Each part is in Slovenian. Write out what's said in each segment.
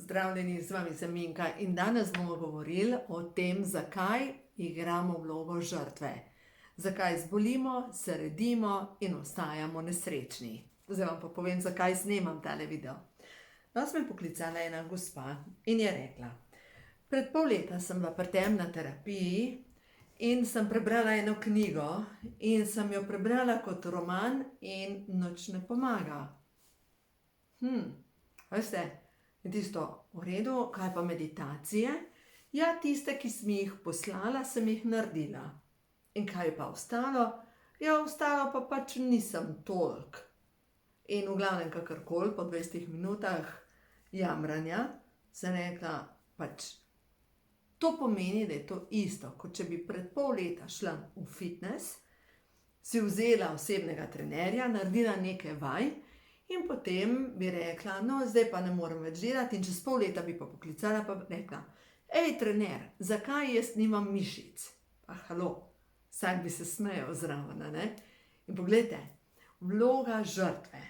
Pozdravljeni, z vami sem Minka in danes bomo govorili o tem, zakaj igramo vlogo žrtve. Zakaj zbolimo, se redimo in ostajamo nesrečni. Zdaj vam pa povem, zakaj snemam tale video. Danes me je poklicala ena gospa in je rekla: pred pol leta sem bila pri tem na terapiji in sem prebrala eno knjigo in sem jo prebrala kot roman in nič ne pomaga. Veste, je tisto v redu, kaj pa meditacije? Ja, tiste, ki sem jih poslala, sem jih naredila. In kaj je pa ostalo? Ja, ostalo pa pač nisem toliko. In v glavnem kakorkoli, po 20 minutah jamranja, sem rekla, pač to pomeni, da je to isto, kot če bi pred pol leta šla v fitness, si vzela osebnega trenerja, naredila nekaj vaj in potem bi rekla, no, zdaj pa ne morem več delati, in čez pol leta bi pa poklicala pa rekla: ej, trener, zakaj jaz nimam mišic? Pa halo, vsak bi se smejal zraven, ne? In poglejte, vloga žrtve.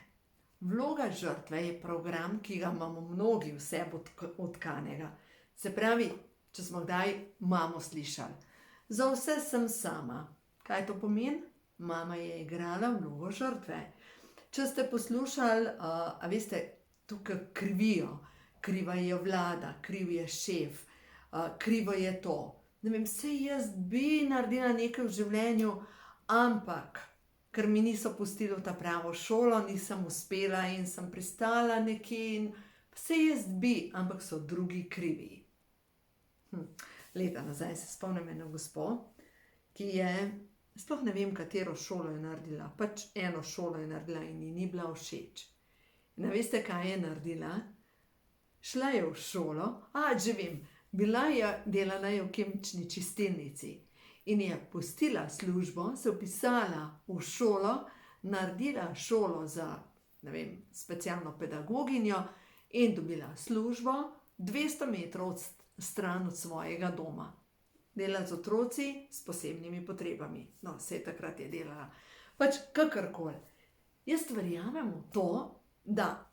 Vloga žrtve je program, ki ga imamo mnogi v sebi odkanega. Se pravi, če smo kdaj mamo slišali: za vse sem sama. Kaj to pomeni? Mama je igrala vlogo žrtve. Če ste poslušali, a veste, tukaj krivijo, kriva je vlada, kriv je šef, krivo je to. Ne vem, saj jaz bi naredila nekaj v življenju, ampak ker mi niso pustili v ta pravo šolo, nisem uspela in sem pristala nekje in saj jaz bi, ampak so drugi krivi. Leta nazaj se spomnim eno gospo, ki je, sploh ne vem, katero šolo je naredila, pač eno šolo je naredila in ji ni bila všeč. In veste, kaj je naredila? Šla je v šolo, že vem, delala je v kemični čistilnici in je pustila službo, se vpisala v šolo, naredila šolo za, ne vem, specialno pedagoginjo in dobila službo 200 metrov stran od svojega doma. Delala z otroci s posebnimi potrebami. No, vse takrat je delala. Pač kakorkoli. Jaz verjamem v to, da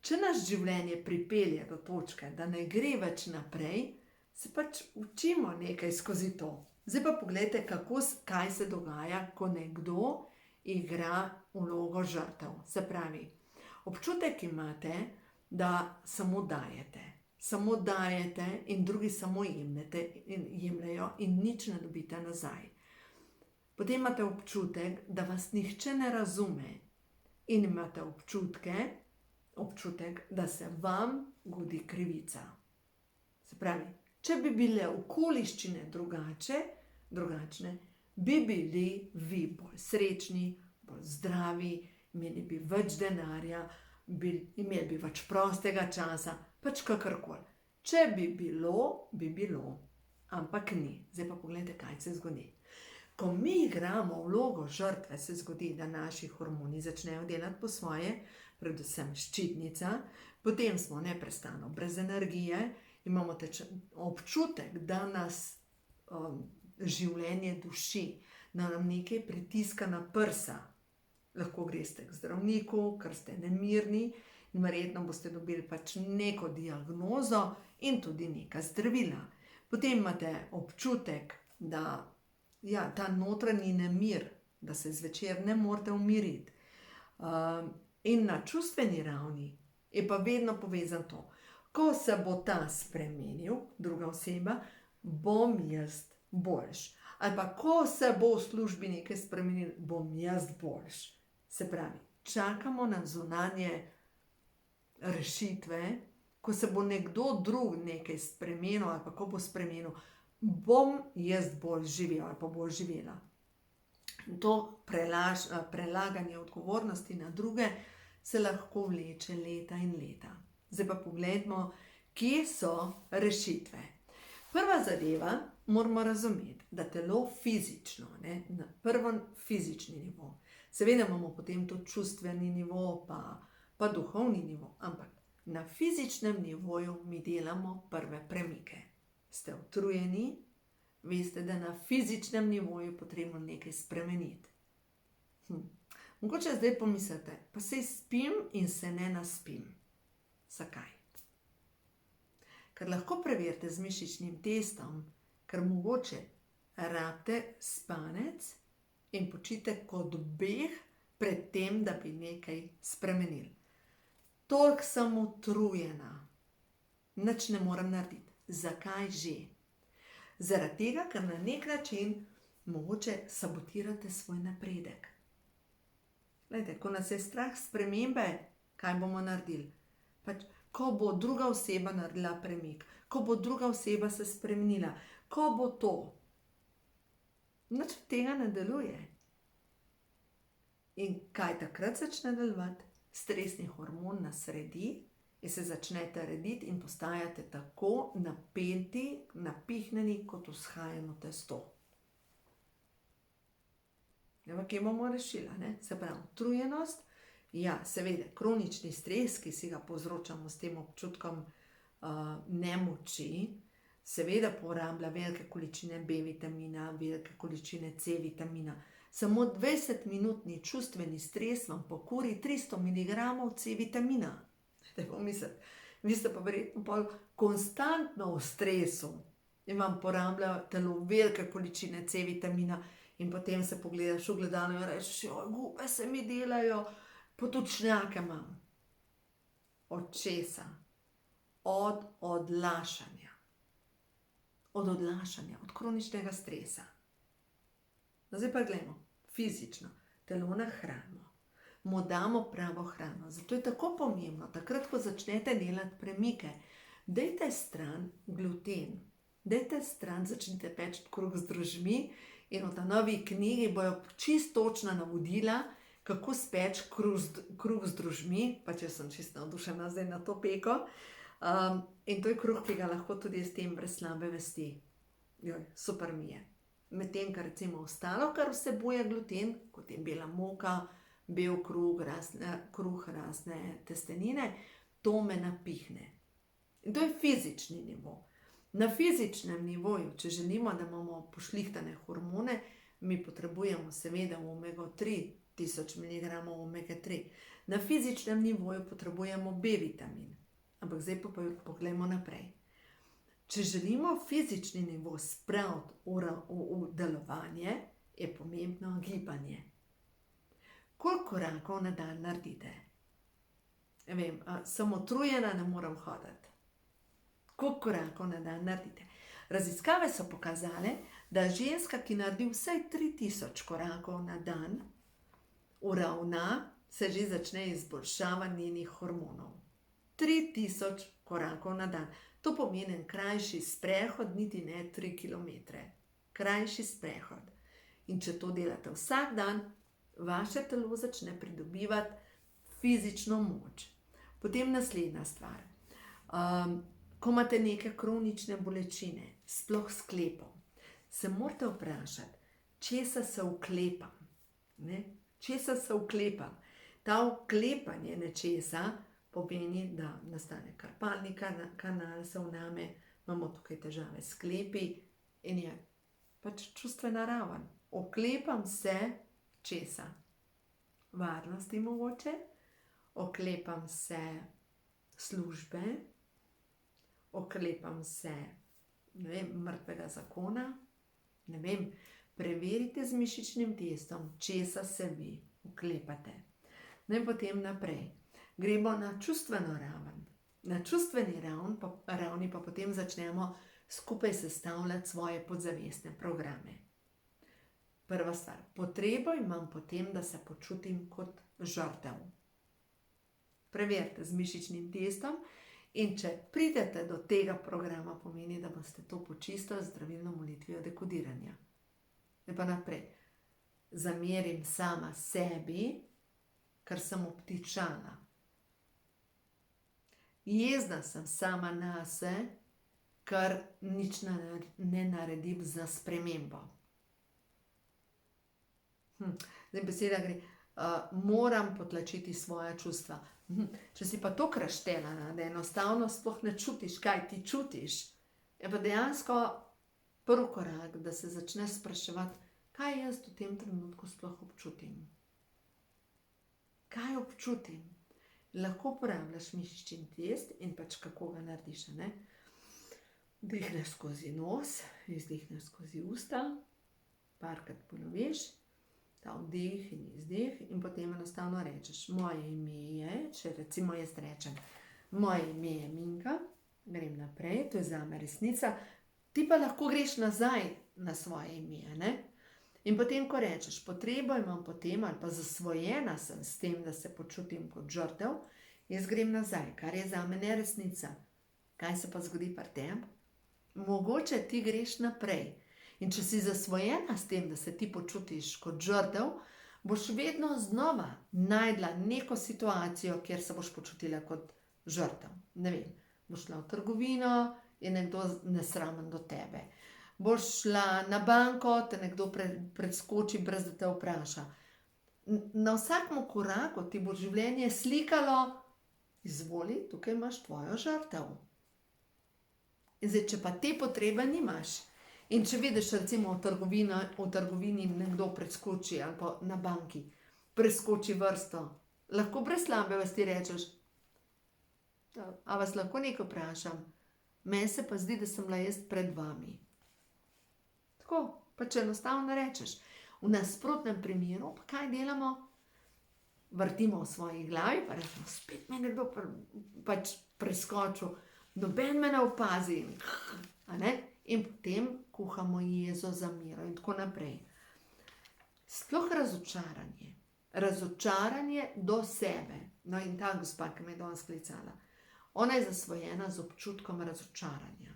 če nas življenje pripelje do točke, da ne gre več naprej, se pač učimo nekaj skozi to. Zdaj pa pogledajte, kaj se dogaja, ko nekdo igra vlogo žrtev. Se pravi, občutek imate, da samo dajete. Samo dajete in drugi samo jemljejo in nič ne dobite nazaj. Potem imate občutek, da vas nihče ne razume in imate občutek, da se vam godi krivica. Se pravi, če bi bile okoliščine drugačne, bi bili vi bolj srečni, bolj zdravi, imeli bi več denarja, imeli bi več prostega časa, pač kakorkoli. Če bi bilo, ampak ni. Zdaj pa pogledajte, kaj se zgodi. Ko mi igramo vlogo žrtve, se zgodi, da naši hormoni začnejo delati po svoje, predvsem ščitnica, potem smo neprestano brez energije, imamo občutek, da nas življenje duši, da nam nekaj pritiska na prsa. Lahko greste k zdravniku, ker ste nemirni in verjetno boste dobili pač neko diagnozo in tudi neka zdravila. Potem imate občutek, da ta notranji nemir, da se zvečer ne morete umiriti. In na čustveni ravni je pa vedno povezan to, ko se bo ta spremenil, druga oseba, bom jaz boljš. Ali pa ko se bo v službi nekaj spremenil, bom jaz boljš. Se pravi, čakamo na zunanje rešitve, ko se bo nekdo drug nekaj spremenil ali pa ko bo spremenil, bom jaz bolj živel ali pa bolj živela. To prelaganje odgovornosti na druge se lahko vleče leta in leta. Zdaj pa pogledamo, kje so rešitve. Prva zadeva, moramo razumeti, da telo fizično, na prvo fizični nivo, seveda imamo potem tudi čustveni nivo, pa duhovni nivo, ampak na fizičnem nivoju mi delamo prve premike. Ste utrujeni, veste, da na fizičnem nivoju potrebno nekaj spremeniti. Mogoče zdaj pomislite, pa saj spim in se ne naspim. Zakaj? ker lahko preverite z mišičnim testom, ker mogoče rabite spanec in počitek kot beg pred tem, da bi nekaj spremenili. Toliko sem utrujena, nič ne morem narediti. Zakaj že? Zaradi tega, ker na nek način mogoče sabotirate svoj napredek. Glejte, ko nas je strah spremembe, kaj bomo naredili? Pač, ko bo druga oseba naredila premik, ko bo druga oseba se spremenila, ko bo to. Nič od tega ne deluje. In kaj takrat začne delovati? Stresni hormon nas redi in se začnete rediti in postajate tako napeti, napihnjeni kot vzhajeno testo. Kje bomo rešili, ne? Se pravi, utrujenost, ja, seveda, kronični stres, ki si ga povzročamo s tem občutkom nemoči, seveda porablja velike količine B vitamina, velike količine C vitamina. Samo 20-minutni čustveni stres vam pokuri 300 mg C vitamina. Vi ste pa verjetno pol konstantno v stresu in vam porablja telo velike količine C vitamina in potem se pogledaš v ogledalo in rečeš, gube se mi delajo, potočnjake imam. Od česa? Od odlašanja. Od odlašanja, od kroničnega stresa. Zdaj pa gledamo, fizično, telo nahranimo, mu damo pravo hrano. Zato je tako pomembno, takrat, ko začnete delati premike, dajte stran gluten, dajte stran, začnite peči kruh z drožmi in v ta novi knjigi bojo čisto točna navodila, kako speči kruh z drožmi, pa če sem čisto navdušena zdaj na to peko. In to je kruh, ki ga lahko tudi s tem brez slabe vesti. Super mi je. Medtem, kar recimo ostalo, kar vsebuje gluten, kot je bela moka, bel kruh, razne testenine, to me napihne. In to je fizični nivo. Na fizičnem nivoju, če želimo, da imamo pošlihtane hormone, mi potrebujemo seveda omega-3, 1000 mg omega-3. Na fizičnem nivoju potrebujemo B vitamin. Ampak zdaj pa pogledamo naprej. Če želimo fizični nivo spraviti v delovanje, je pomembno gibanje. Koliko korakov na dan naredite? Vem, sem utrujena, ne morem hoditi. Koliko korakov na dan naredite? Raziskave so pokazale, da ženska, ki naredi vsaj 3000 korakov na dan, se že začne izboljšava njenih hormonov. 3000 korakov na dan. To pomeni krajši sprehod, niti ne 3 km. Krajši sprehod. In če to delate vsak dan, vaše telo začne pridobivati fizično moč. Potem naslednja stvar. Ko imate neke kronične bolečine, sploh sklepov, se morate vprašati, česa se vklepam. Česa se vklepam. Ta vklepanje nečesa pomeni, da nastane karpalni kanal, se vname, imamo tukaj težave s sklepi in je pač čustvena raven. Oklepam se česa? Varnosti mogoče, oklepam se službe, oklepam se, ne vem, mrtvega zakona, ne vem, preverite z mišičnim testom, česa se vi oklepate. In potem naprej. Gremo na čustveno raven. Na čustveni ravni pa potem začnemo skupaj sestavljati svoje podzavestne programe. Prva stvar, potrebo imam potem, da se počutim kot žrtev. Preverite z mišičnim testom in če pridete do tega programa, pomeni, da boste to počistili z zdravilno molitvijo dekodiranja. In pa naprej. Zamerim sama sebi, ker sem obtičala. Jezna sem sama nase, ker nič ne naredim za spremembo. Zdaj beseda gre, moram potlačiti svoja čustva. Če si pa to kraštela, da enostavno sploh ne čutiš, kaj ti čutiš, je pa dejansko prvi korak, da se začneš spraševati, kaj jaz v tem trenutku sploh občutim. Kaj občutim? Lahko uporabljaš mišični test in pač kako ga narediš, ne? Vdihneš skozi nos, izdihneš skozi usta, parkrat ponoviš, ta vdih in izdih in potem enostavno rečeš, moje ime je, če recimo jaz rečem, moje ime je Minka, grem naprej, to je zame resnica, ti pa lahko greš nazaj na svoje ime, ne? In potem, ko rečeš, potrebo imam potem ali pa zasvojena sem s tem, da se počutim kot žrtev, jaz grem nazaj, kar je zame neresnica. Kaj se pa zgodi pri tebi? Mogoče ti greš naprej. In če si zasvojena s tem, da se ti počutiš kot žrtev, boš vedno znova najdla neko situacijo, kjer se boš počutila kot žrtev. Ne vem, boš šla v trgovino, je nekdo nesramen do tebe. Boš šla na banko, te nekdo preskoči, brez da te vpraša. Na vsakem koraku ti bo življenje slikalo, izvoli, tukaj imaš tvojo žrtev. In zdaj, če pa te potrebe nimaš, in če vidiš recimo v trgovini nekdo preskoči ali pa na banki, preskoči vrsto, lahko brez slabe vesti rečeš, a vas lahko nekaj vprašam, meni se pa zdi, da sem bila jaz pred vami. Tako, pa če enostavno rečeš. V nasprotnem primeru, pa kaj delamo? Vrtimo v svoji glavi, pa rečemo, spet me nekdo pač preskočil, noben me ne opazi, a ne? In potem kuhamo jezo, zamero in tako naprej. Sploh razočaranje. Razočaranje do sebe. No in ta gospa, ki me je danes klicala, ona je zasvojena z občutkom razočaranja.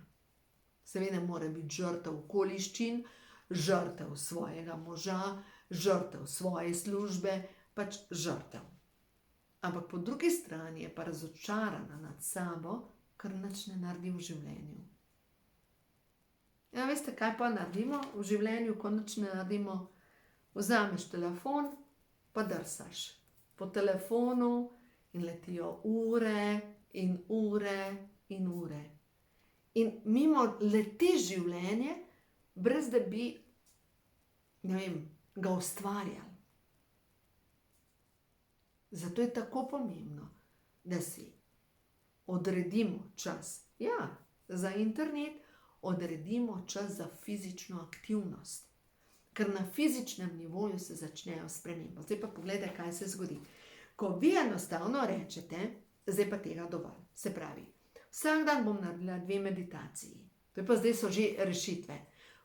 Seveda mora biti žrtev okoliščin, žrtev svojega moža, žrtev svoje službe, pač žrtev. Ampak po drugi strani je pa razočarana nad sabo, ker nič ne naredi v življenju. Ja, veste, kaj pa naredimo v življenju, ko nič ne naredimo? Vzameš telefon, pa drsaš po telefonu in letijo ure in ure in ure. In mimo leti življenje, brez da bi, ne vem, ga ustvarjali. Zato je tako pomembno, da si odredimo čas. Ja, za internet odredimo čas za fizično aktivnost. Ker na fizičnem nivoju se začnejo spremembe. Zdaj pa pogledaj, kaj se zgodi. Ko vi enostavno rečete, zdaj pa tega dovolj. Se pravi, vsak dan bom naredila 2 meditaciji. To je pa zdaj so že rešitve.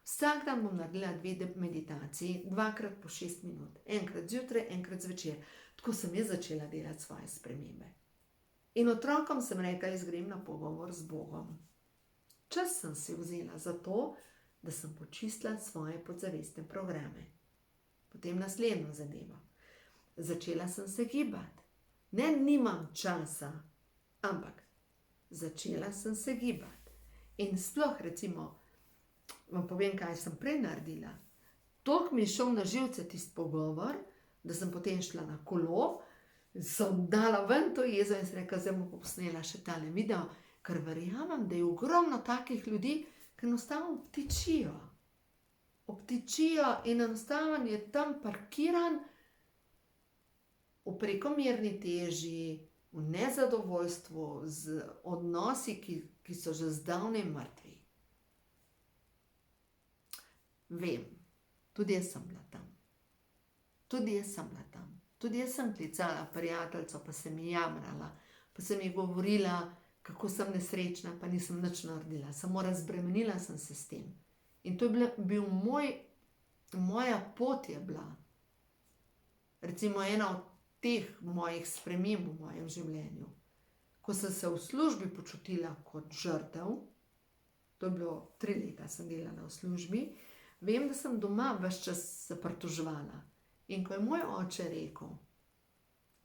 Vsak dan bom naredila 2 meditaciji, 2x po 6 minut. Enkrat zjutraj, enkrat zvečer. Tako sem jaz začela delati svoje spremembe. In otrokom sem rekla, jaz grem na pogovor z Bogom. Čas sem si vzela za to, da sem počistila svoje podzavestne programe. Potem naslednjo zadevo. Začela sem se gibati. Ne, nimam časa, ampak začela sem se gibati. In sploh recimo, vam povem, kaj sem prej naredila. Toliko mi je šel na živce tisti pogovor, da sem potem šla na kolo, sem dala ven to jezo in sem rekla, zdaj bom posnela še tale video, ker verjamem, da je ogromno takih ljudi, ki enostavno obtičijo. Obtičijo in enostavno je tam parkiran v prekomerni teži, v nezadovoljstvu, z odnosi, ki so že zdavnaj mrtvi. Vem, tudi jaz sem bila tam. Tudi jaz sem klicala prijateljico, pa sem ji jamrala, pa sem ji govorila, kako sem nesrečna, pa nisem nič naredila. Samo razbremenila sem se s tem. In to je bil moja pot je bila. Recimo ena od teh mojih sprememb v mojem življenju. Ko sem se v službi počutila kot žrtev, to je bilo 3 leta sem delala v službi, vem, da sem doma ves čas se pritoževala. In ko je moj oče rekel,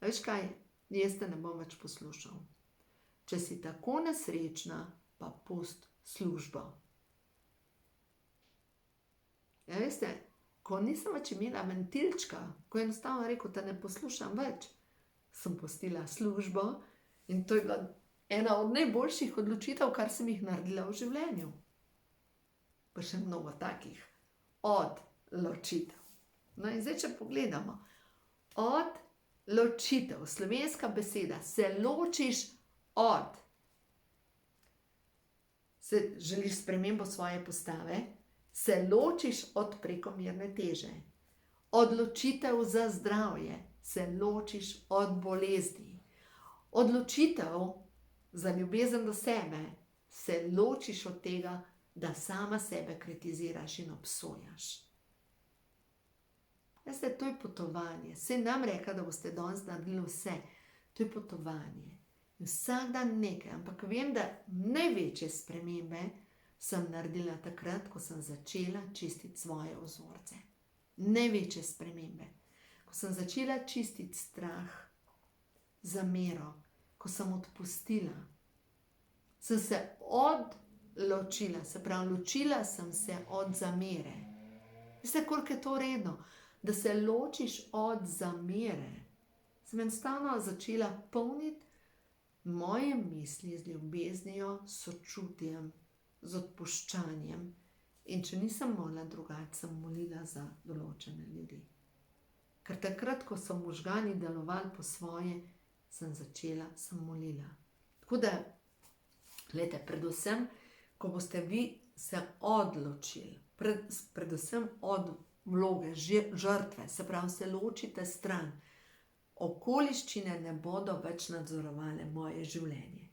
veš kaj, jaz te ne bom več poslušal. Če si tako nesrečna, pa pusti službo. Ja, veste, ko nisem več imela ventilčka, ko je enostavno rekel, da ne poslušam več, sem pustila službo in to je bila ena od najboljših odločitev, kar sem jih naredila v življenju. Pa še mnogo takih odločitev. No in zdaj, če pogledamo, odločitev, slovenska beseda, se ločiš od. želiš spremembo svoje postave, se ločiš od prekomerne teže. Odločitev za zdravje, se ločiš od bolezni. Odločitev za ljubezen do sebe, se ločiš od tega, da sama sebe kritiziraš in obsojaš. Veste, to je potovanje. Saj nam reka, da boste danes naredili vse. To je potovanje. Vsak dan nekaj, ampak vem, da največje spremembe sem naredila takrat, ko sem začela čistiti svoje vzorce. Največje spremembe. Ko sem začela čistiti strah, zamero, ko sem odpustila, sem se odločila, se pravi, ločila sem se od zamere. Veste, koliko je to redno, da se ločiš od zamere. Sem enostavno začela polniti moje misli z ljubeznijo, sočutjem, z odpuščanjem. In če nisem molila drugače, sem molila za določene ljudi. Ker takrat, ko so možgani delovali po svoje, sem molila. Tako da, glejte, predvsem, ko boste vi se odločili, predvsem od vloge žrtve, se pravi, se ločite stran, okoliščine ne bodo več nadzorovale moje življenje.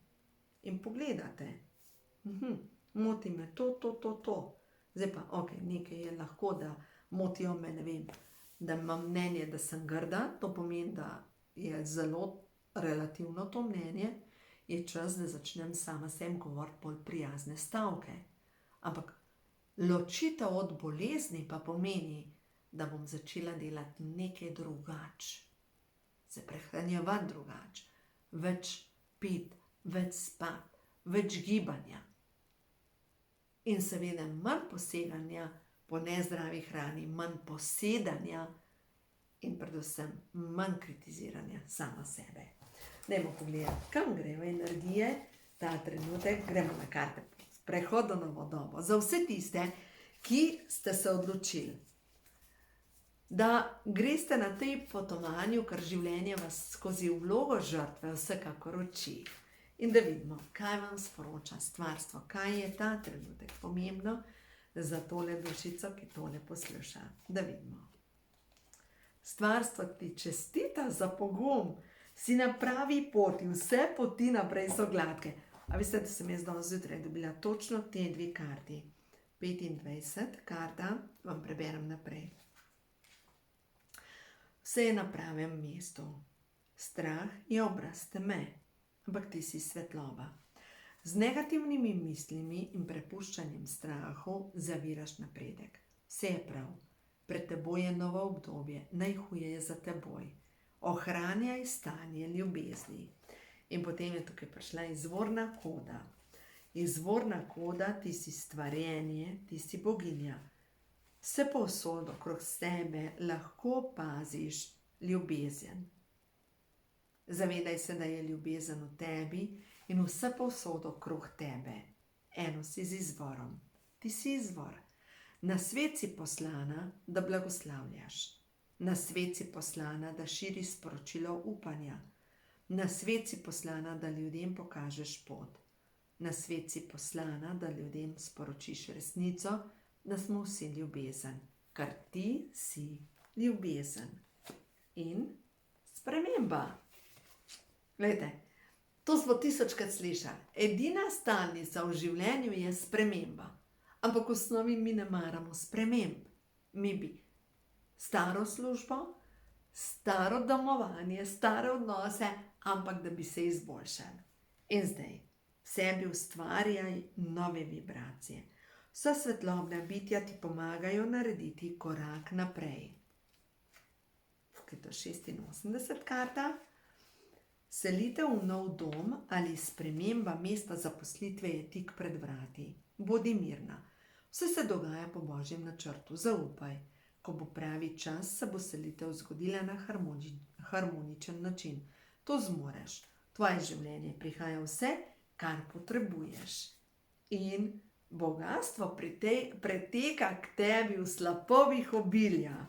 In pogledate, moti me to. Zdaj pa, nekaj je lahko, da motijo me, ne vem, da imam mnenje, da sem grda, to pomeni, da je zelo relativno to mnenje, je čas, da začnem sama sem govoriti bolj prijazne stavke. Ampak ločitev od bolezni pa pomeni, da bom začela delati nekaj drugače. Se prehranjevati drugače, več piti, več spati, več gibanja. In seveda manj poseganja po nezdravi hrani, manj posedanja in predvsem manj kritiziranja sama sebe. Dajmo pogledati, kam grejo energije ta trenutek. Gremo na karte prehoda na novo dobo. Za vse tiste, ki ste se odločili, da greste na tej potovanju, ker življenje vas skozi vlogo žrtve vsekakor uči. In da vidimo, kaj vam sporoča stvarstvo, kaj je ta trenutek pomembno za tole dušico, ki tole posluša. Da vidimo. Stvarstvo ti čestita za pogum, si na pravi poti, vse poti naprej so gladke. A veste, da sem jaz danes zjutraj dobila točno te dve karti. 25 karta, vam preberem naprej. Vse je na pravem mestu. Strah je obraz teme, ampak ti si svetloba. Z negativnimi mislimi in prepuščanjem strahu zaviraš napredek. Vse je prav. Pred teboj je novo obdobje, najhuje je za teboj. Ohranjaj stanje ljubezni. In potem je tukaj prišla izvorna koda. Izvorna koda, ti si stvarjenje, ti si boginja. Vse povsod okrog sebe lahko opaziš ljubezen. Zavedaj se, da je ljubezen v tebi in vse povsod okrog tebe. Eno si z izvorom. Ti si izvor. Na svet si poslana, da blagoslavljaš. Na svet si poslana, da širi sporočilo upanja. Na svet si poslana, da ljudem pokažeš pot. Na svet si poslana, da ljudem sporočiš resnico, da smo vsi ljubezen, ker ti si ljubezen. In sprememba. Glejte, to smo 1000-krat slišali. Edina stalnica v življenju je sprememba. Ampak v osnovi mi ne maramo sprememb. Mi bi staro službo, staro domovanje, stare odnose, ampak da bi se izboljšali. In zdaj, v sebi ustvarjaj nove vibracije. Vsa svetlobna bitja ti pomagajo narediti korak naprej. Tukaj je to 86 karta. Selitev v nov dom ali sprememba mesta zaposlitve je tik pred vrati. Bodi mirna. Vse se dogaja po Božjem načrtu. Zaupaj. Ko bo pravi čas, se bo selitev zgodila na harmoničen način. To zmoreš. Tvoje življenje prihaja vse, kar potrebuješ. In bogastvo preteka k tebi v slapovih obilja.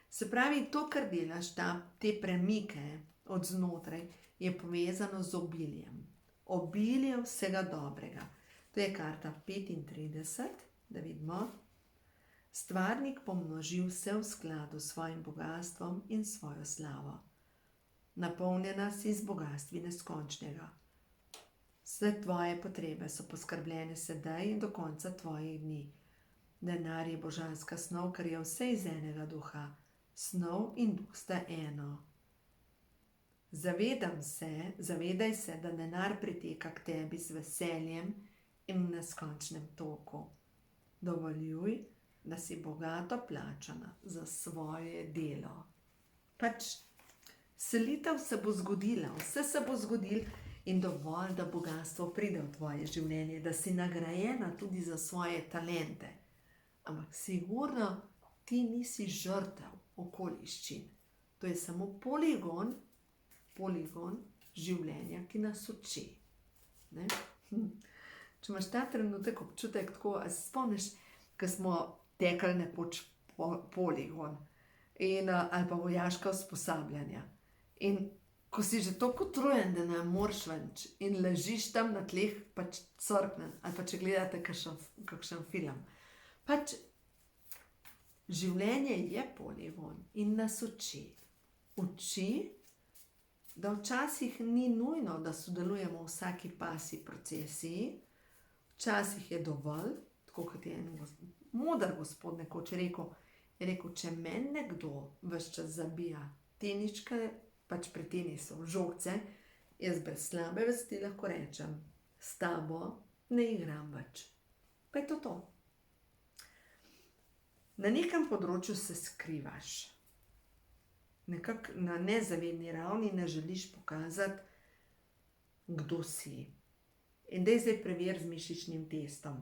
Se pravi, to, kar delaš, te premike od znotraj, je povezano z obiljem. Obilje vsega dobrega. To je karta 35, da vidimo. Stvarnik pomnoži vse v skladu s svojim bogastvom in svojo slavo. Napolnjena si z bogastvi neskončnega. Vse tvoje potrebe so poskrbljene sedaj in do konca tvojih dni. Denar je božanska snov, ker je vse iz enega duha. Snov in duh sta eno. Zavedaj se, da denar priteka k tebi z veseljem in v neskončnem toku. Dovoljuj, da si bogato plačana za svoje delo. Selitev se bo zgodila, vse se bo zgodilo in dovolj, da bogatstvo pride v tvoje življenje, da si nagrajena tudi za svoje talente. Ampak sigurno ti nisi žrtev okoliščin. To je samo poligon življenja, ki nas uči. Ne? Če imaš ta trenutek občutek tako, a se spomniš, ko smo tekli nekoč poligon ali pa vojaška usposabljanja. In ko si že toliko utrujen, da ne moreš več in ležiš tam na tleh, crknen, ali pa če gledate kakšen film. Življenje je poligon in nas uči. Uči, da včasih ni nujno, da sodelujemo v vsaki pasji procesiji. Včasih je dovolj, tako kot je en moder gospod nekoč rekel, če meni nekdo ves čas zabija teničke, pri tenisu žogce, jaz brez slabe vesti lahko rečem, s tabo ne igram več. Pa je to to. Na nekem področju se skrivaš. Nekako na nezavedni ravni ne želiš pokazati, kdo si. In daj zdaj preveri z mišičnim testom.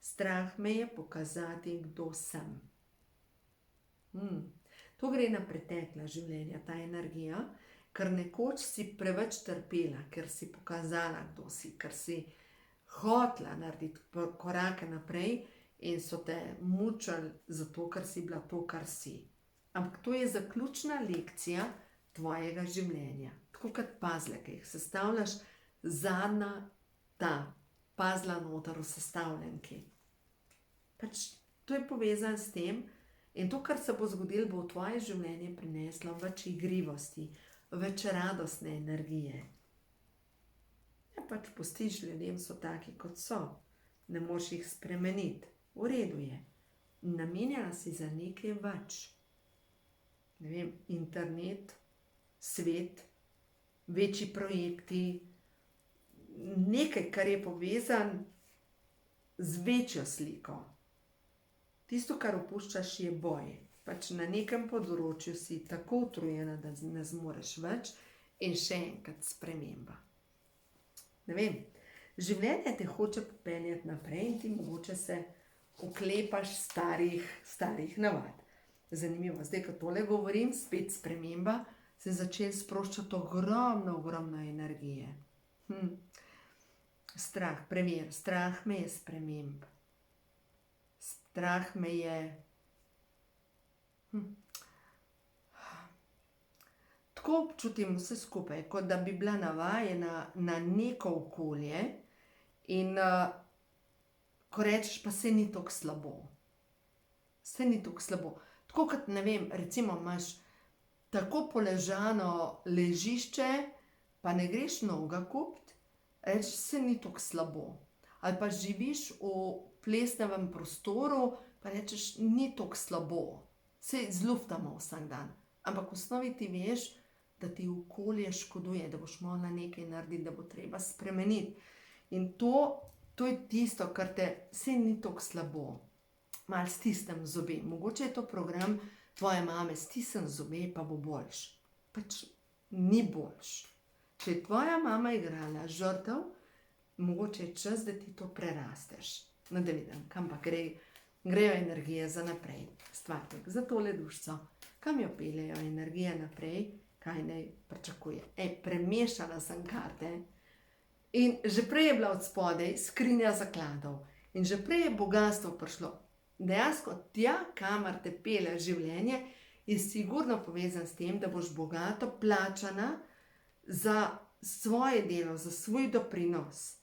Strah me je pokazati, kdo sem. To gre na pretekla življenja, ta energija, ker nekoč si preveč trpela, ker si pokazala, kdo si, ker si hotela narediti korake naprej in so te mučili zato, ker si bila to, kar si. Ampak to je zaključna lekcija tvojega življenja. Tako kot puzzle, ki jih sestavljaš, zadnja ta puzzla noter v sestavljenki. To je povezano s tem in to, kar se bo zgodilo, bo v tvoje življenje prineslo več igrivosti, več radostne energije. Ja, pustiš, ljudem so taki, kot so. Ne moreš jih spremeniti. V redu je. Namenjala si za nekaj več. Ne vem, internet, svet, večji projekti, nekaj, kar je povezan z večjo sliko. Tisto, kar opuščaš, je boj. Na nekem področju si tako utrujena, da ne zmoreš več in še enkrat sprememba. Ne vem, življenje te hoče popeljati naprej in ti mogoče se oklepaš starih navad. Zanimivo, zdaj, ko tole govorim, spet sprememba, se je začel sproščati ogromno energije. Strah, preveri, strah me je sprememb. Strah me je... Tako občutim vse skupaj, kot da bi bila navajena na neko okolje in ko rečeš, pa saj ni tako slabo. Saj ni tako slabo. Tako kot, ne vem, recimo imaš tako poležano ležišče, pa ne greš noga kupiti, rečeš, saj ni tako slabo. Ali pa živiš v plesnevem prostoru, pa rečeš, ni tako slabo. Saj zluftamo vsak dan. Ampak v osnovi ti veš, da ti okolje škoduje, da boš morala nekaj narediti, da bo treba spremeniti. In to je tisto, kar te, saj ni tako slabo. Malo stisnem zobe. Mogoče je to program tvoje mame, stisnem zobe, pa bo boljš. Ni boljš. Če je tvoja mama igrala žrtev, mogoče je čas, da ti to prerasteš. No, da vidim, kam pa grejo energije za naprej. Stvarnik za tole dušico. Kam jo peljejo energije naprej, kaj naj pričakuje. Premešala sem karte in že prej je bila od spodaj skrinja zakladov in že prej je bogastvo prišlo. Dejansko tja, kamor te pelje življenje, je sigurno povezan s tem, da boš bogato plačana za svoje delo, za svoj doprinos.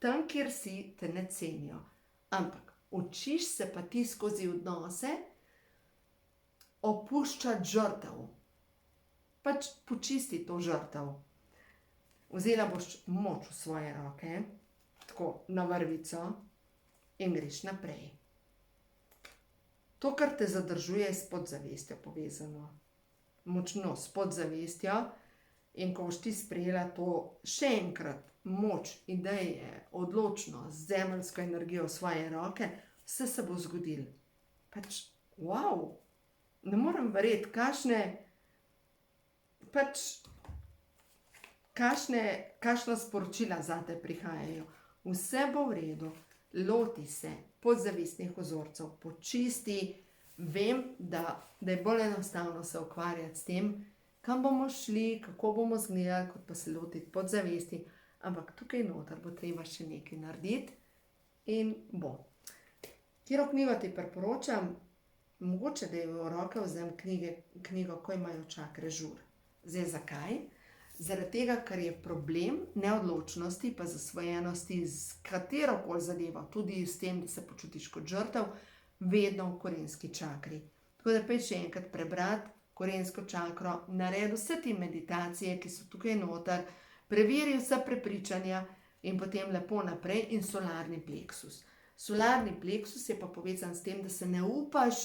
tam, kjer si, te ne cenijo. Ampak učiš se pa ti skozi odnose opuščati žrtev. Pač počisti to žrtev. Vzela boš moč v svoje roke, tako na vrvico, in greš naprej. To, kar te zadržuje, je s podzavestjo povezano. Močno s podzavestjo. In ko boš ti sprejela to še enkrat, moč, ideje, odločnost, zemeljsko energijo v svoje roke, vse se bo zgodilo. Pač, wow, ne morem verjeti, kakšna sporočila zate prihajajo. Vse bo v redu, loti se podzavestnih vzorcev, počisti. Vem, da je bolj enostavno se ukvarjati s tem, kam bomo šli, kako bomo izgledali, kot pa se lotiti podzavesti. Ampak tukaj noter bo treba še nekaj narediti in bo. Katero knjigo ti priporočam? Mogoče, da je v roke vzem knjigo Ko imajo čakre žur. Zdaj, zakaj? Zaradi tega, ker je problem neodločnosti pa zasvojenosti z katerokoli zadevo, tudi s tem, da se počutiš kot žrtev, vedno v korenski čakri. Tako da pej še enkrat prebrati korensko čakro, naredi vse te meditacije, ki so tukaj noter, preveri vsa prepričanja in potem lepo naprej in solarni pleksus. Solarni pleksus je pa povezan s tem, da se ne upaš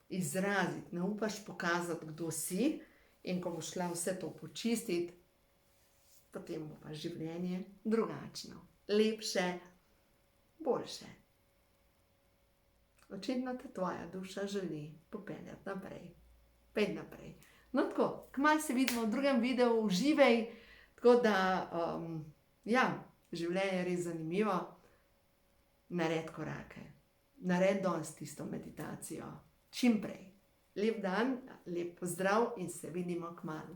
izraziti, ne upaš pokazati, kdo si, in ko boš šla vse to počistiti, potem bo pa življenje drugačno, lepše, boljše. Očitno te tvoja duša želi popeljati naprej. Pej naprej. No tako, kmalu se vidimo v drugem videu, uživaj, tako da, življenje je res zanimivo. Naredi korake, naredi danes tisto meditacijo, čim prej. Lep dan, lep pozdrav in se vidimo kmalu.